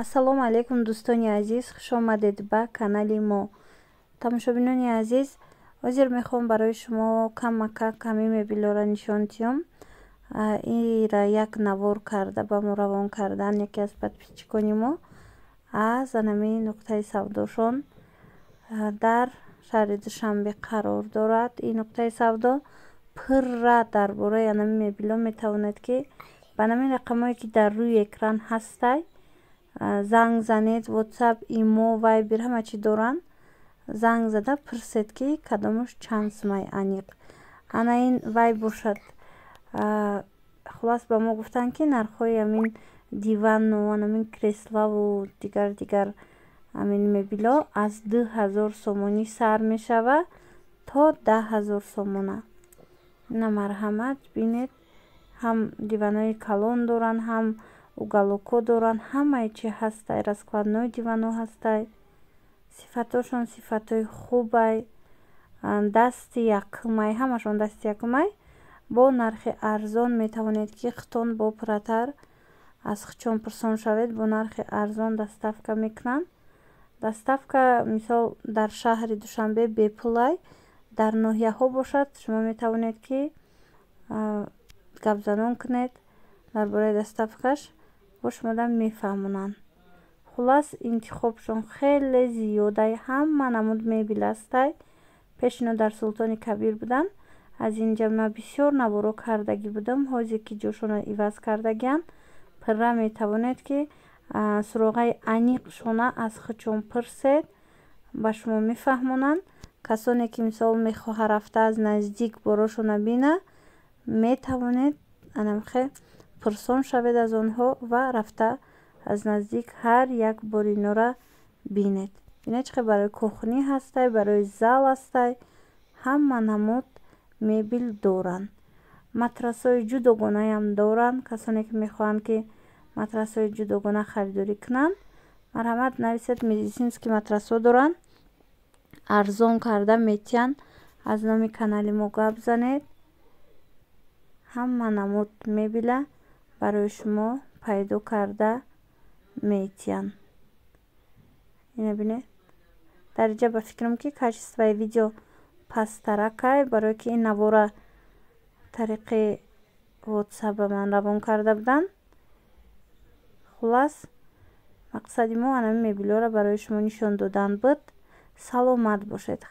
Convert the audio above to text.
ассалому алайкум дӯстони азиз, хуш омадед ба канали мо. Тамошобинони азиз, ҳозир мехоҳам барои шумо ками мебелора нишон диҳам. Ира як навор карда ба мо равон кардан яке аз подписчикони мо аз анами нуқтаи савдошон дар шаҳри Душанбе қарор дорад. Ин нуқтаи савдо пурра дар бораи анами мебело. Метавонед ки ба намин рақамое ки дар рӯи экран ҳастай занг занед. WhatsApp, имо, Viber ҳама чи доранд. Занг зада пурсед ки кадомаш чанд сумаи аниқ. Ана ин вай бошад. Хулас ба мо гуфтанд ки нархҳои амин дивану анамин креславу дигар амин мебело аз 2000 сомонӣ сар мешава то 10000 сомона. Ина марҳамат бинед, ҳам диванои калон доранд, ҳам уголоко доранд, ҳамаи чи ҳастай, раскладной дивано ҳастай. Сифатошон сифатои хубай, дасти якумай, ҳамашон дасти якумай бо нархи арзон. Метавонед ки хитон бо пуратар аз хичон пурсон шавед, бо нархи арзон доставка мекунанд. Доставка мисол дар шаҳри Душанбе бепулай, дар ноҳияҳо бошад, шумо метавонед ки гапзанон кунед дар бораи доставкаш, бо шумо мефаҳмонанд. Хулас интихобшон хеле зиёдай, ҳама намуд мебел ҳастай. Пешино дар Султони Кабир будам, аз инҷа ман бисёр наворо кардагӣ будам. ҳозир ки ҷошона иваз кардагиам, пурра метавонед ки суроғаи аниқшона аз хичон пурсед, ба шумо мефаҳмонанд. касоне ки мисол мехоҳа рафта аз наздик борошона бина, метавонед анамхе пурсон шавед аз онҳо ва рафта аз наздик ҳар як бори инора бинед. Бинед чӣ барои кухнӣ ҳастай, барои зал ҳастай, ҳама намуд мебел доранд. матрасҳои ҷудогонаам доранд. касоне ки мехоҳанд ки матрасҳои ҷудогона харидорӣ кунанд, марҳамат нависед, медицинский матрасҳо доранд. арзон карда метиҳанд. аз номи канали мо гап занед. ҳама намуд мебела барои шумо пайдо карда метиҳанд. ина бинед. дар инҷа ба фикрам ки качествои видео пасттаракай, барое ки ин навора тариқи WhatsApp ба ман равон карда буданд. хулас мақсади мо анами мебелора барои шумо нишон додан буд. саломат бошед.